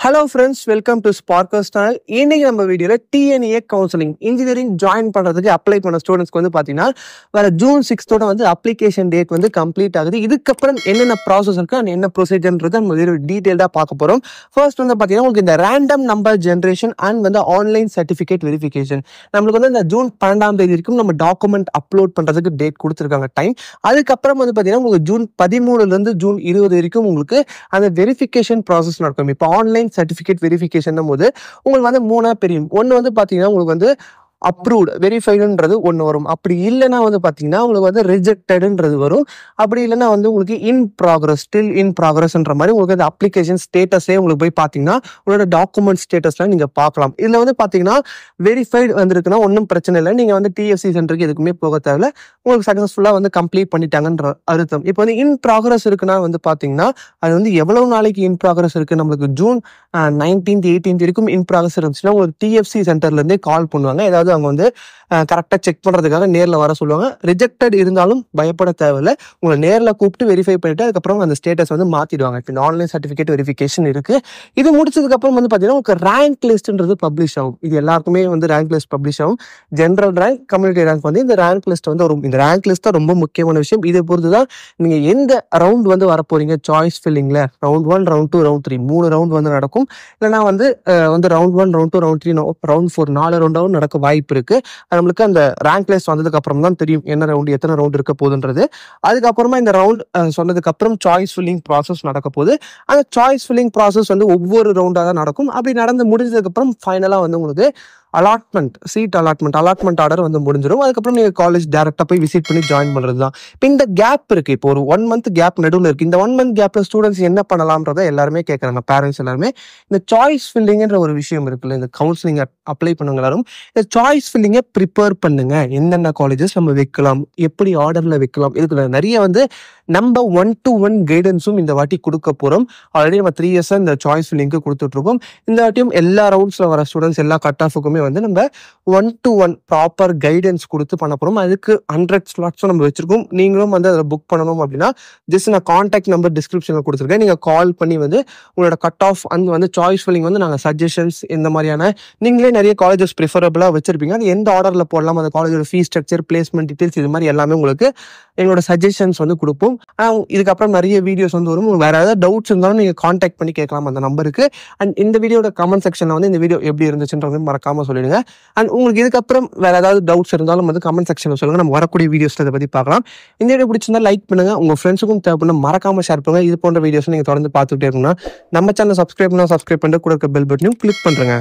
Hello friends, welcome to Sparkers channel. இன்னைக்கு நம்ம வீடியோல TNA கவுன்சிலிங் இன்ஜினியரிங் ஜாயின் பண்றதுக்கு அப்ளை பண்ண ஸ்டூடெண்ட்ஸ்க்கு வந்து பாத்தீங்கன்னா வர ஜூன் 6th வந்து அப்ளிகேஷன் டேட் வந்து கம்ப்ளீட் ஆகுது. இதுக்கப்புறம் என்னென்ன ப்ராசஸ் இருக்கு அண்ட் என்ன ப்ரொசீஜர்ன்றது நம்ம டீடைல்டா பார்க்க போறோம். ஃபர்ஸ்ட் வந்து பாத்தீங்கன்னா உங்களுக்கு இந்த ரேண்டம் நம்பர் ஜென்ரேஷன் அண்ட் வந்து ஆன்லைன் சர்டிஃபிகேட் வெரிஃபிகேஷன் நம்மளுக்கு வந்து இந்த ஜூன் 12ஆம் தேதி வரைக்கும் நம்ம டாக்குமெண்ட் அப்லோட் பண்றதுக்கு டேட் கொடுத்துருக்காங்க டைம். அதுக்கப்புறம் வந்து பாத்தீங்கன்னா உங்களுக்கு ஜூன் 13ல இருந்து ஜூன் 20 வரைக்கும் உங்களுக்கு அந்த வெரிஃபிகேஷன் ப்ராசஸ் நடக்கும். இப்போ ஆன்லைன் சர்டிஃபிகேட் வெரிஃபிகேஷன் போது உங்களுக்கு வந்து மூணா பிரியும். ஒன்று வந்து பார்த்தீங்கன்னா உங்களுக்கு வந்து அப்ரூவ்டு வெரிஃபைடுன்றது ஒன்று வரும். அப்படி இல்லைன்னா வந்து பார்த்தீங்கன்னா உங்களுக்கு வந்து ரிஜெக்டடுன்றது வரும். அப்படி இல்லைன்னா வந்து உங்களுக்கு இன் ப்ராக்ரஸ் ஸ்டில் இன் ப்ராக்ரஸ்ன்ற மாதிரி உங்களுக்கு அந்த அப்ளிகேஷன் ஸ்டேட்டஸே உங்களுக்கு போய் பார்த்தீங்கன்னா உங்களோட டாக்குமெண்ட் ஸ்டேட்டஸ்லாம் நீங்கள் பார்க்கலாம். இதில் வந்து பார்த்தீங்கன்னா வெரிஃபைடு வந்திருக்குன்னா ஒன்றும் பிரச்சனை இல்லை. நீங்கள் வந்து TFC சென்டருக்கு எதுக்குமே போக தேவையில்ல. உங்களுக்கு சக்ஸஸ்ஃபுல்லாக வந்து கம்ப்ளீட் பண்ணிட்டாங்கன்ற அர்த்தம். இப்போ வந்து இன் ப்ராக்ரஸ் இருக்குன்னா வந்து பார்த்தீங்கன்னா அது வந்து எவ்வளவு நாளைக்கு இன் ப்ராக்ரஸ் இருக்குது நம்மளுக்கு ஜூன் 19th 18th வரைக்கும் இன் ப்ராக்ரஸ் இருந்துச்சுன்னா உங்களுக்கு TFC சென்டர்லேருந்தே கால் பண்ணுவாங்க. ஏதாவது அவங்க வந்து கரெக்டாக செக் பண்ணுறதுக்காக நேரில் வர சொல்லுவாங்க. ரிஜெக்டட் இருந்தாலும் பயப்பட தேவையில்லை. உங்களை நேரில் கூப்பிட்டு வெரிஃபை பண்ணிட்டு அதுக்கப்புறம் அந்த ஸ்டேட்டஸ் வந்து மாற்றிடுவாங்க. இப்போ இந்த ஆன்லைன் சர்டிஃபிகேட் வெரிஃபிகேஷன் இருக்குது. இது முடிச்சதுக்கப்புறம் வந்து பார்த்தீங்கன்னா உங்களுக்கு ரேங்க் லிஸ்ட்ன்றது பப்ளிஷ் ஆகும். இது எல்லாருக்குமே வந்து ரேங்க் லிஸ்ட் பப்ளிஷ் ஆகும். ஜென்ரல் ரேங்க், கம்யூனிட்டி ரேங்க் வந்து இந்த ரேங்க் லிஸ்ட் வந்து வரும். இந்த ரேங்க் லிஸ்ட் தான் ரொம்ப முக்கியமான விஷயம். இதை பொறுத்து தான் நீங்கள் எந்த ரவுண்ட் வந்து வரப்போறீங்க. சாய்ஸ் ஃபில்லிங்கில் ரவுண்ட் 1, ரவுண்ட் 2, ரவுண்ட் 3 3 ரவுண்ட் வந்து நடக்கும். இல்லைனா வந்து ரவுண்ட் 1, ரவுண்ட் 2, ரவுண்ட் 3, ரவுண்ட் 4 4 ரவுண்டாகவும் நடக்க வாய்ப்பு இருக்கு. நம்மளுக்கு அந்த ரேங்க் லிஸ்ட் வந்ததுக்கு அப்புறம் தான் தெரியும் என்ன ரவுண்ட் எத்தனை ரவுண்ட் இருக்க போகுதுன்றது. அதுக்கப்புறமா இந்த ரவுண்ட் சொன்னதுக்கு அப்புறம் சாய்ஸ் ஃபில்லிங் ப்ராசஸ் நடக்க போகுது. அந்த சாய்ஸ் ஃபில்லிங் ப்ராசஸ் வந்து ஒவ்வொரு ரவுண்டாக தான் நடக்கும். அப்படி நடந்து முடிஞ்சதுக்கு அப்புறம் ஃபைனலாக வந்து உங்களுக்கு அலாட்மெண்ட் சீட் அலாட்மெண்ட் ஆர்டர் வந்து முடிஞ்சிடும். அதுக்கப்புறம் நீங்கள் காலேஜ் டேரெக்டாக போய் விசிட் பண்ணி ஜாயின் பண்ணுறது தான். இப்போ இந்த கேப் இருக்குது. இப்போ ஒரு 1 month கேப் நடுவில் இருக்குது. இந்த 1 month கேப்பில் ஸ்டூடெண்ட்ஸ் என்ன பண்ணலாம்ன்றதை எல்லாருமே கேட்குறாங்க. பேரண்ட்ஸ் எல்லாருமே இந்த சாய்ஸ் ஃபில்லிங்ன்ற ஒரு விஷயம் இருக்குல்ல, இந்த கவுன்சிலிங் அப்ளை பண்ணுங்க எல்லாரும் இந்த சாய்ஸ் ஃபில்லிங்கை ப்ரிப்பேர் பண்ணுங்க. என்னென்ன காலேஜஸ் நம்ம வைக்கலாம், எப்படி ஆர்டரில் வைக்கலாம், இதுக்குள்ள நிறைய வந்து நம்ம 1-to-1 கைடன்ஸும் இந்த வாட்டி கொடுக்க போகிறோம். ஆல்ரெடி நம்ம 3 years இந்த சாய்ஸ் ஃபில்லிங்க்கு கொடுத்துட்ருக்கோம். இந்த வாட்டியும் எல்லா ரவுண்ட்ஸில் வர ஸ்டூடெண்ட்ஸ் எல்லா கட் ஆஃபுக்குமே வந்து நம்ம 1-to-1 ப்ராப்பர் கைடன்ஸ் கொடுத்து பண்ண போகிறோம். அதுக்கு 100 ஸ்லாட்ஸும் நம்ம வச்சிருக்கோம். நீங்களும் வந்து அதை புக் பண்ணணும் அப்படின்னா ஜஸ்ட் நான் கான்டாக்ட் நம்பர் டிஸ்கிரிப்ஷனில் கொடுத்துருக்கேன். நீங்கள் கால் பண்ணி வந்து உங்களோட கட் ஆஃப் வந்து சாய்ஸ் ஃபில்லிங் வந்து நாங்கள் சஜஷன்ஸ் இந்த மாதிரியான நீங்களே நிறைய காலேஜஸ் ப்ரிஃபரபிளாக வச்சிருப்பீங்க. அது எந்த ஆர்டரில் போடலாம், அந்த காலேஜோட ஃபீஸ் ஸ்ட்ரக்சர், பிளேஸ்மெண்ட் டீட்டெயில்ஸ் இது மாதிரி எல்லாமே உங்களுக்கு எங்களோட சஜஷன்ஸ் வந்து கொடுப்போம். இதுக்கப்புறம் நிறைய வீடியோஸ் வந்து வரும். வேறு ஏதாவது டவுட்ஸ் இருந்தாலும் நீங்கள் கான்டாக்ட் பண்ணி கேட்கலாம் அந்த நம்பருக்கு. அண்ட் இந்த வீடியோட கமெண்ட் செக்ஷனில் வந்து இந்த வீடியோ எப்படி இருந்துச்சுன்றது மறக்காமல் சொல்லிடுங்க. அண்ட் உங்களுக்கு இதுக்கப்புறம் வேறு ஏதாவது டவுட்ஸ் இருந்தாலும் வந்து கமெண்ட் செக்ஷனில் சொல்லுங்கள். நம்ம வரக்கூடிய வீடியோஸில் அதை பற்றி பார்க்கலாம். இந்த வீடியோ பிடிச்சிருந்தா லைக் பண்ணுங்கள். உங்கள் ஃப்ரெண்ட்ஸுக்கும் தேவைப்பட மறக்காமல் ஷேர் பண்ணுங்கள். இது போன்ற வீடியோஸ் நீங்கள் தொடர்ந்து பார்த்துக்கிட்டே இருக்கணும்னா நம்ம சேனல் சப்ஸ்கிரைப் பண்ணிட்டு கூட இருக்க பெல் பட்டனையும் கிளிக் பண்ணுறேங்க.